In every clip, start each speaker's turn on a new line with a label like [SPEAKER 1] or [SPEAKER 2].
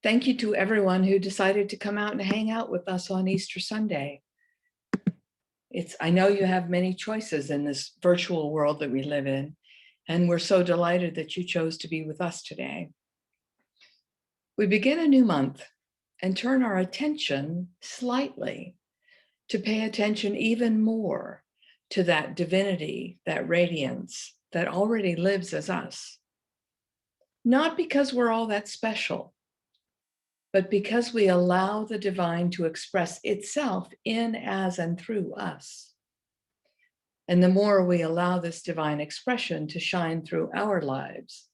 [SPEAKER 1] Thank you to everyone who decided to come out and hang out with us on Easter Sunday. I know you have many choices in this virtual world that we live in, and we're so delighted that you chose to be with us today. We begin a new month and turn our attention slightly to pay attention even more to that divinity, that radiance that already lives as us. Not because we're all that special, but because we allow the divine to express itself in, as, and through us. And the more we allow this divine expression to shine through our lives,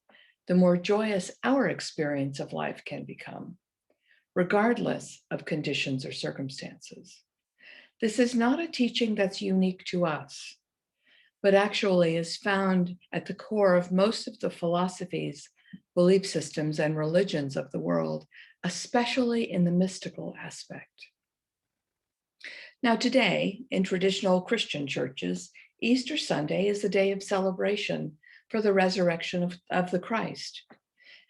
[SPEAKER 1] the more joyous our experience of life can become, regardless of conditions or circumstances. This is not a teaching that's unique to us, but actually is found at the core of most of the philosophies, belief systems, and religions of the world, especially in the mystical aspect. Now, today, in traditional Christian churches, Easter Sunday is a day of celebration for the resurrection of the Christ.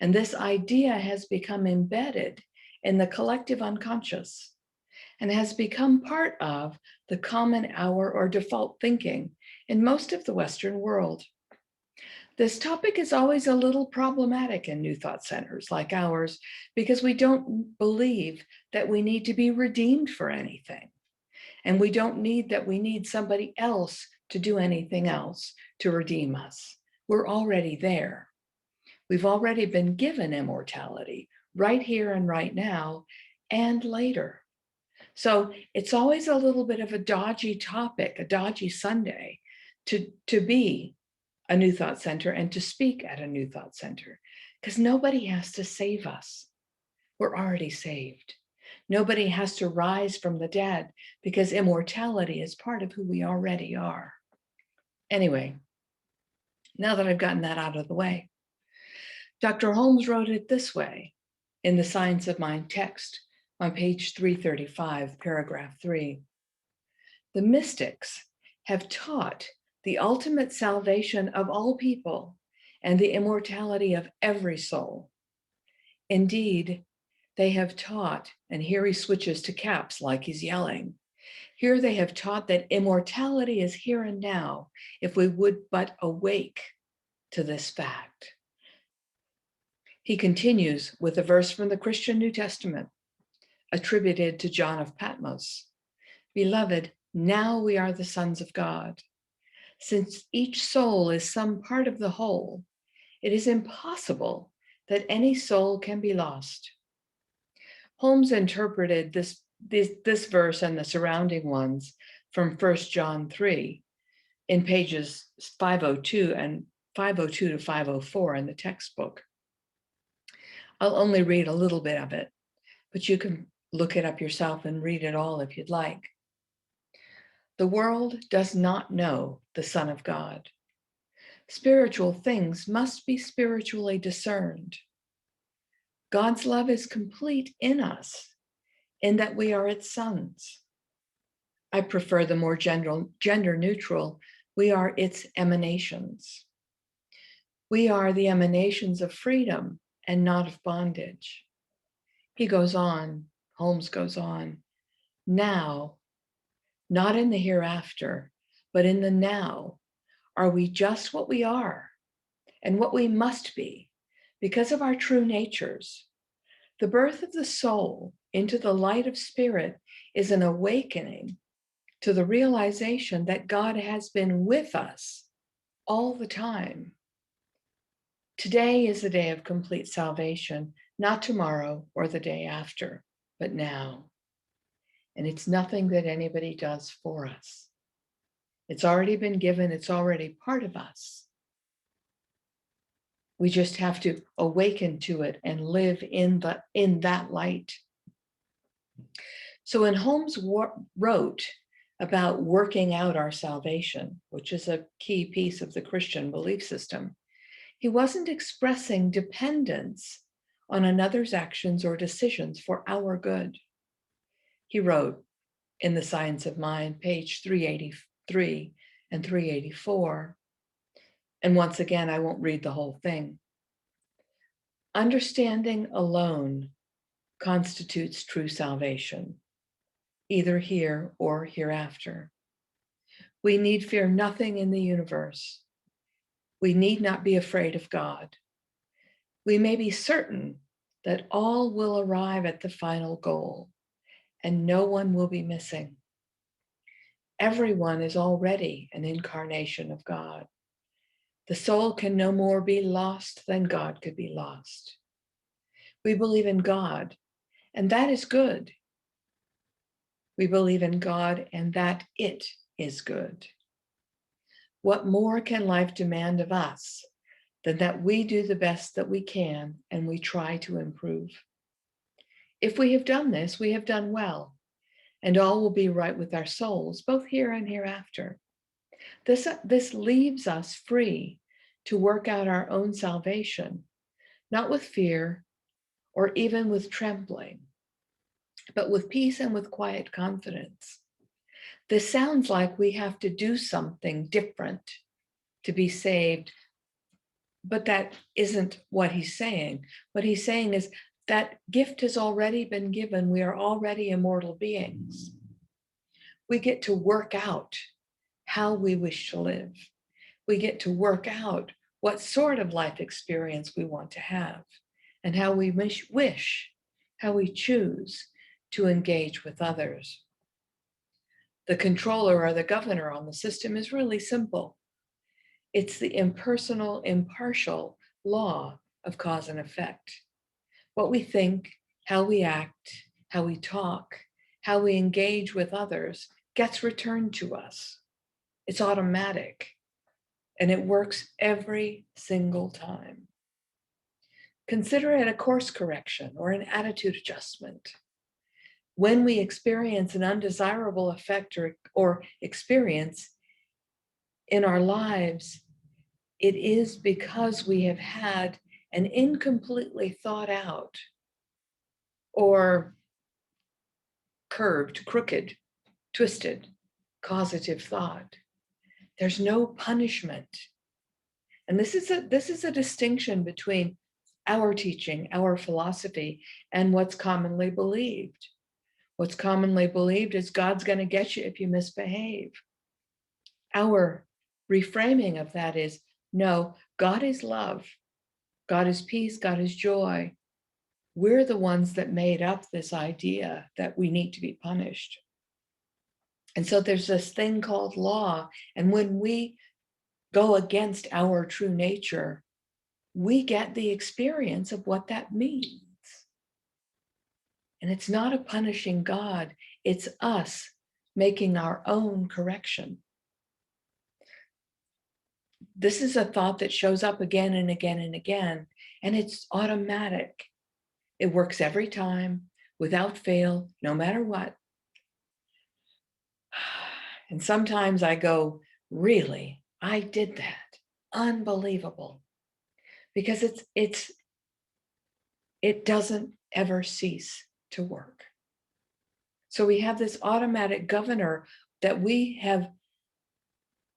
[SPEAKER 1] And this idea has become embedded in the collective unconscious and has become part of the common hour or default thinking in most of the Western world. This topic is always a little problematic in New Thought centers like ours because we don't believe that we need to be redeemed for anything. And we don't need that we need somebody else to do anything else to redeem us. We're already there. We've already been given immortality right here and right now and later. So it's always a little bit of a dodgy topic, a dodgy Sunday to be a New Thought center and to speak at a New Thought center, because nobody has to save us. We're already saved. Nobody has to rise from the dead because immortality is part of who we already are. Anyway, now that I've gotten that out of the way, Dr. Holmes wrote it this way in the Science of Mind text on page 335, paragraph 3. The mystics have taught the ultimate salvation of all people and the immortality of every soul. Indeed, they have taught, and here he switches to caps like he's yelling. Here they have taught that immortality is here and now if we would but awake to this fact. He continues with a verse from the Christian New Testament attributed to John of Patmos. Beloved, now we are the sons of God. Since each soul is some part of the whole, it is impossible that any soul can be lost. Holmes interpreted this verse and the surrounding ones from 1 John 3 in pages 502 to 504 in the textbook. I'll only read a little bit of it, but you can look it up yourself and read it all if you'd like. The world does not know the Son of God. Spiritual things must be spiritually discerned. God's love is complete in us, in that we are its sons. I prefer the more gender neutral, we are its emanations. We are the emanations of freedom and not of bondage. He goes on, Holmes goes on, now, not in the hereafter, but in the now, are we just what we are and what we must be because of our true natures. The birth of the soul into the light of spirit is an awakening to the realization that God has been with us all the time. Today is the day of complete salvation, not tomorrow or the day after, but now. And it's nothing that anybody does for us. It's already been given, it's already part of us. We just have to awaken to it and live in that light. So when Holmes wrote about working out our salvation, which is a key piece of the Christian belief system, he wasn't expressing dependence on another's actions or decisions for our good. He wrote in the Science of Mind, page 383 and 384, and once again, I won't read the whole thing. Understanding alone constitutes true salvation, either here or hereafter. We need fear nothing in the universe. We need not be afraid of God. We may be certain that all will arrive at the final goal and no one will be missing. Everyone is already an incarnation of God. The soul can no more be lost than God could be lost. We believe in God, and that is good. We believe in God, and that it is good. What more can life demand of us than that we do the best that we can and we try to improve? If we have done this, we have done well, and all will be right with our souls, both here and hereafter. This leaves us free to work out our own salvation, not with fear or even with trembling, but with peace and with quiet confidence. This sounds like we have to do something different to be saved, but that isn't what he's saying. What he's saying is that gift has already been given. We are already immortal beings. We get to work out how we wish to live. We get to work out what sort of life experience we want to have and how we wish, how we choose to engage with others. The controller or the governor on the system is really simple. It's the impersonal, impartial law of cause and effect. What we think, how we act, how we talk, how we engage with others gets returned to us. It's automatic, and it works every single time. Consider it a course correction or an attitude adjustment. When we experience an undesirable effect or experience in our lives, it is because we have had an incompletely thought out or curved, crooked, twisted, causative thought. There's no punishment. And this is a distinction between our teaching, our philosophy, and what's commonly believed. What's commonly believed is God's going to get you if you misbehave. Our reframing of that is, no, God is love. God is peace. God is joy. We're the ones that made up this idea that we need to be punished. And so there's this thing called law. And when we go against our true nature, we get the experience of what that means. And it's not a punishing God, it's us making our own correction. This is a thought that shows up again and again and again, and it's automatic. It works every time, without fail, no matter what. And sometimes I go, really, I did that. Unbelievable. Because it doesn't ever cease to work. So we have this automatic governor that we have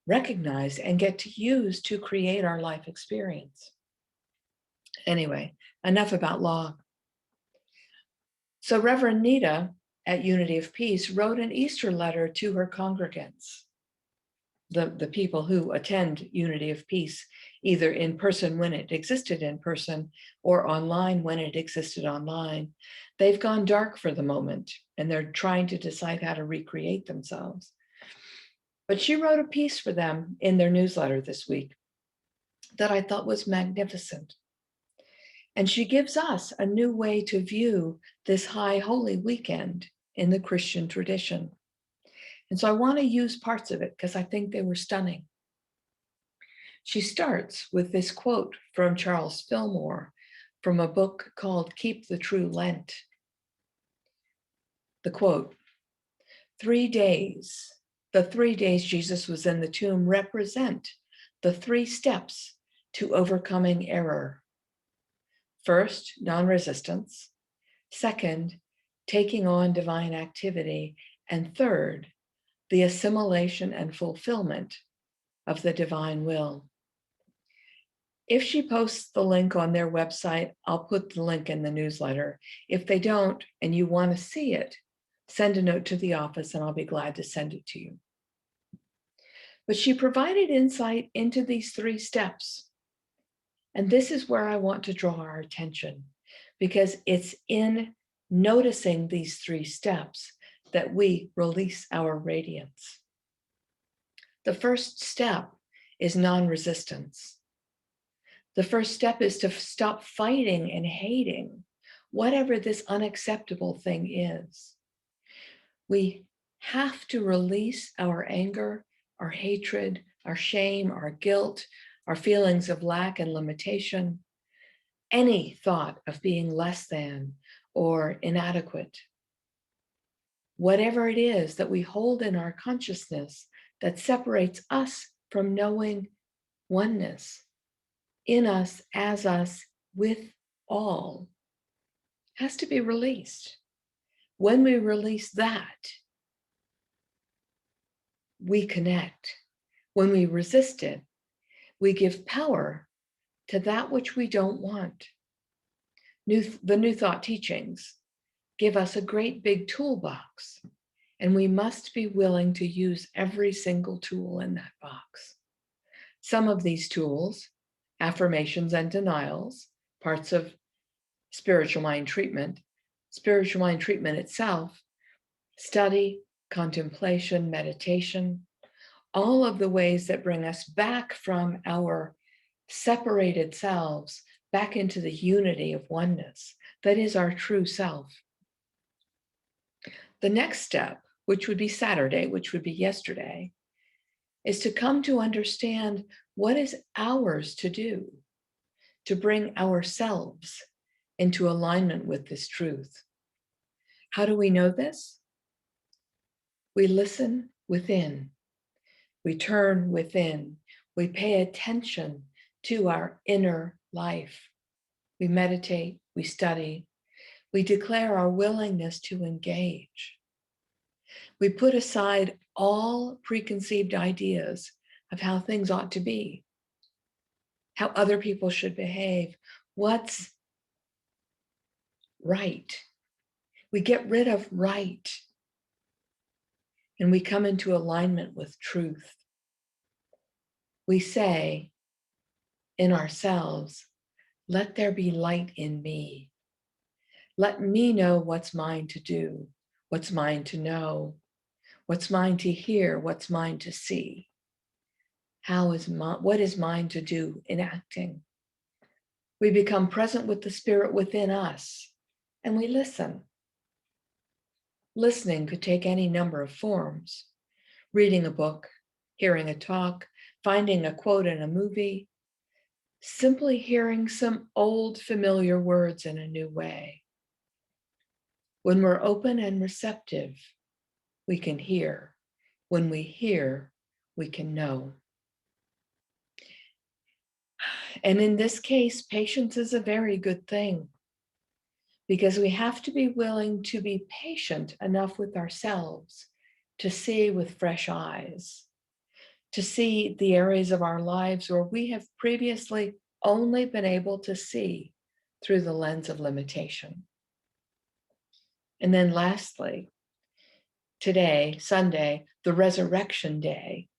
[SPEAKER 1] recognized and get to use to create our life experience. Anyway, enough about law. So Reverend Nita at Unity of Peace wrote an Easter letter to her congregants, the people who attend Unity of Peace, either in person when it existed in person or online when it existed online. They've gone dark for the moment and they're trying to decide how to recreate themselves. But she wrote a piece for them in their newsletter this week that I thought was magnificent. And she gives us a new way to view this high holy weekend in the Christian tradition. And so I want to use parts of it because I think they were stunning. She starts with this quote from Charles Fillmore from a book called Keep the True Lent. The quote, the 3 days Jesus was in the tomb represent the 3 steps to overcoming error. First, non-resistance. Second, taking on divine activity. And third, the assimilation and fulfillment of the divine will. If she posts the link on their website, I'll put the link in the newsletter. If they don't, and you want to see it, send a note to the office and I'll be glad to send it to you. But she provided insight into these 3 steps. And this is where I want to draw our attention, because it's in noticing these 3 steps that we release our radiance. The first step is non-resistance. The first step is to stop fighting and hating whatever this unacceptable thing is. We have to release our anger, our hatred, our shame, our guilt, our feelings of lack and limitation, any thought of being less than or inadequate. Whatever it is that we hold in our consciousness that separates us from knowing oneness in us, as us, with all, has to be released. When we release that, we connect. When we resist it, we give power to that which we don't want. The New Thought teachings give us a great big toolbox, and we must be willing to use every single tool in that box. Some of these tools, affirmations and denials, parts of spiritual mind treatment itself, study, contemplation, meditation, all of the ways that bring us back from our separated selves back into the unity of oneness that is our true self. The next step, which would be Saturday, which would be yesterday, is to come to understand what is ours to do to bring ourselves into alignment with this truth. How do we know this? We listen within. We turn within. We pay attention to our inner life. We meditate, we study, we declare our willingness to engage. We put aside all preconceived ideas of how things ought to be, how other people should behave, what's right. We get rid of right, and we come into alignment with truth. We say in ourselves, let there be light in me. Let me know what's mine to do, what's mine to know, what's mine to hear, what's mine to see. What is mine to do in acting? We become present with the spirit within us, and we listen. Listening could take any number of forms. Reading a book, hearing a talk, finding a quote in a movie, simply hearing some old familiar words in a new way. When we're open and receptive, we can hear. When we hear, we can know. And in this case, patience is a very good thing, because we have to be willing to be patient enough with ourselves to see with fresh eyes, to see the areas of our lives where we have previously only been able to see through the lens of limitation. And then lastly, today, Sunday, the resurrection day,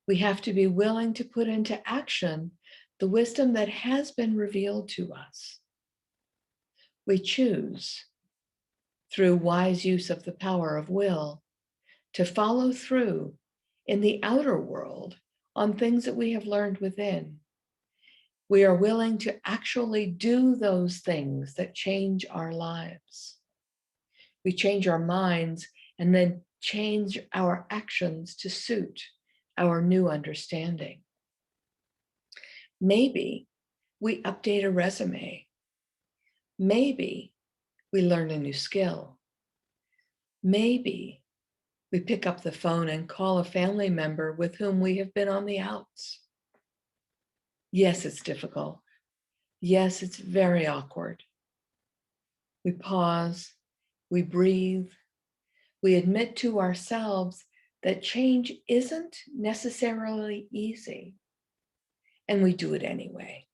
[SPEAKER 1] we have to be willing to put into action the wisdom that has been revealed to us. We choose, through wise use of the power of will, to follow through in the outer world on things that we have learned within. We are willing to actually do those things that change our lives. We change our minds and then change our actions to suit our new understanding. Maybe we update a resume. Maybe we learn a new skill. Maybe we pick up the phone and call a family member with whom we have been on the outs. Yes, it's difficult. Yes, it's very awkward. We pause, we breathe, we admit to ourselves that change isn't necessarily easy, and we do it anyway.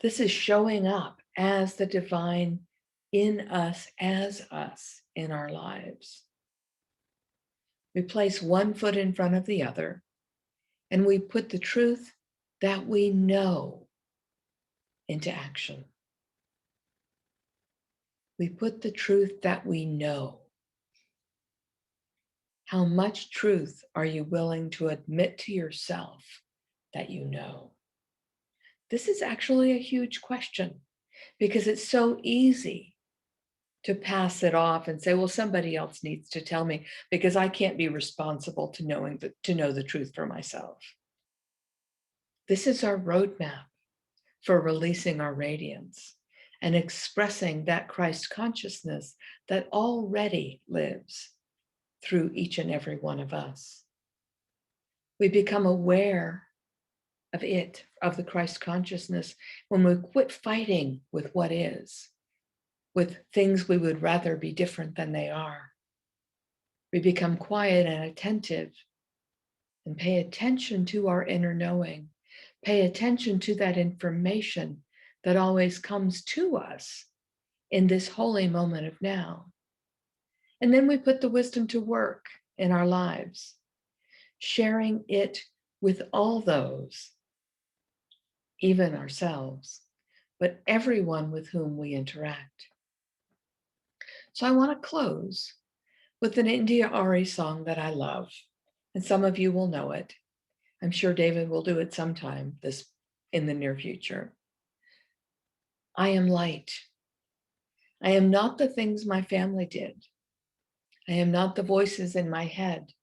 [SPEAKER 1] This is showing up as the divine in us, as us in our lives. We place one foot in front of the other, and we put the truth that we know into action. We put the truth that we know. How much truth are you willing to admit to yourself that you know? This is actually a huge question because it's so easy to pass it off and say, well, somebody else needs to tell me because I can't be responsible to know the truth for myself. This is our roadmap for releasing our radiance and expressing that Christ consciousness that already lives through each and every one of us. We become aware of it, of the Christ consciousness, when we quit fighting with what is, with things we would rather be different than they are. We become quiet and attentive and pay attention to our inner knowing, pay attention to that information that always comes to us in this holy moment of now. And then we put the wisdom to work in our lives, sharing it with all those, even ourselves, but everyone with whom we interact. So I want to close with an India Ari song that I love, and some of you will know it. I'm sure David will do it sometime in the near future. I am light. I am not the things my family did. I am not the voices in my head.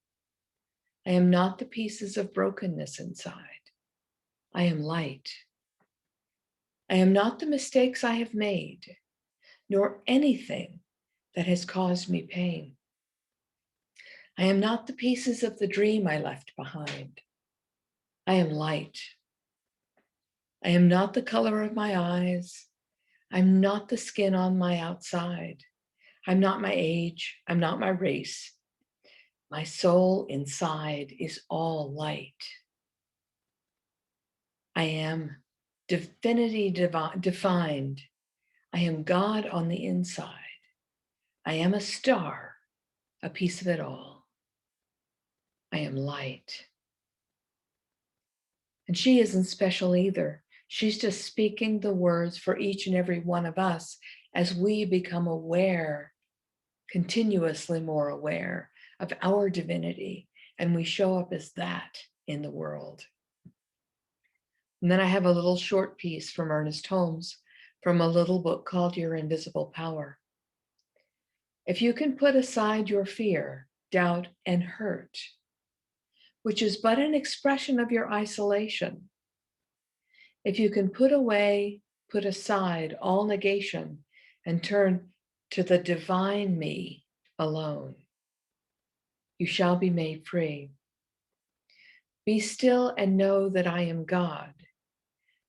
[SPEAKER 1] I am not the pieces of brokenness inside. I am light. I am not the mistakes I have made, nor anything that has caused me pain. I am not the pieces of the dream I left behind. I am light. I am not the color of my eyes. I'm not the skin on my outside. I'm not my age. I'm not my race. My soul inside is all light. I am divinity defined. I am God on the inside. I am a star, a piece of it all. I am light. And she isn't special either. She's just speaking the words for each and every one of us as we become aware, continuously more aware of our divinity, and we show up as that in the world. And then I have a little short piece from Ernest Holmes from a little book called Your Invisible Power. If you can put aside your fear, doubt, and hurt, which is but an expression of your isolation, if you can put aside all negation and turn to the divine me alone, you shall be made free. Be still and know that I am God,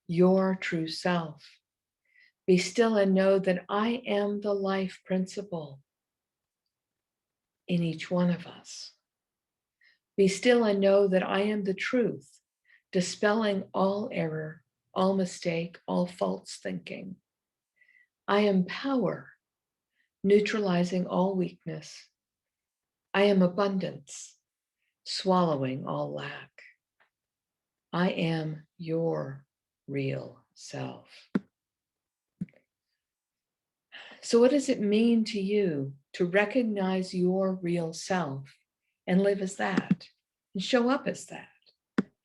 [SPEAKER 1] your true self. Be still and know that I am the life principle in each one of us. Be still and know that I am the truth, dispelling all error, all mistake, all false thinking. I am power, neutralizing all weakness. I am abundance, swallowing all lack. I am your real self. So what does it mean to you to recognize your real self and live as that and show up as that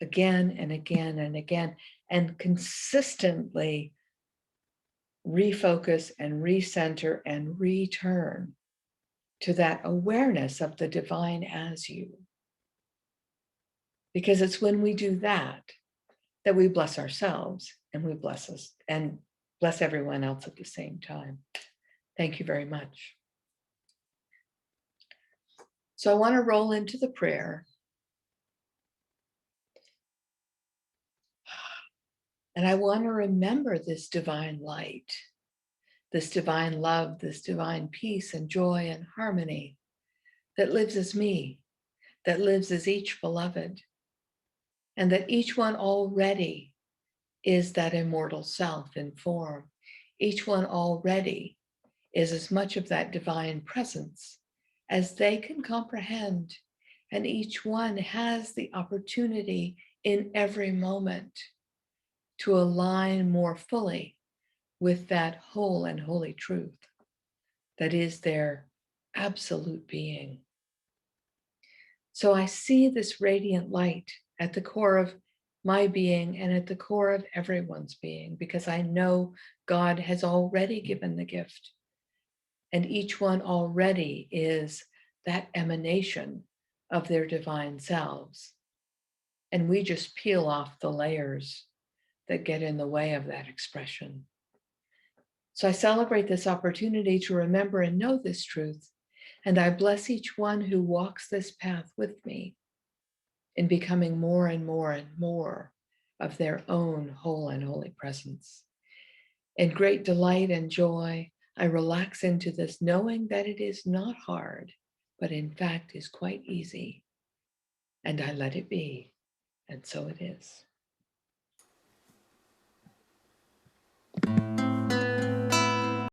[SPEAKER 1] again and again and again and consistently refocus and recenter and return to that awareness of the divine as you? Because it's when we do that that we bless ourselves and we bless us and bless everyone else at the same time. Thank you very much. So I want to roll into the prayer. And I want to remember this divine light, this divine love, this divine peace and joy and harmony that lives as me, that lives as each beloved, and that each one already is that immortal self in form. Each one already is as much of that divine presence as they can comprehend. And each one has the opportunity in every moment to align more fully with that whole and holy truth that is their absolute being. So I see this radiant light at the core of my being and at the core of everyone's being, because I know God has already given the gift, and each one already is that emanation of their divine selves. And we just peel off the layers that get in the way of that expression. So I celebrate this opportunity to remember and know this truth, and I bless each one who walks this path with me in becoming more and more and more of their own whole and holy presence. In great delight and joy, I relax into this, knowing that it is not hard, but in fact is quite easy. And I let it be, and so it is.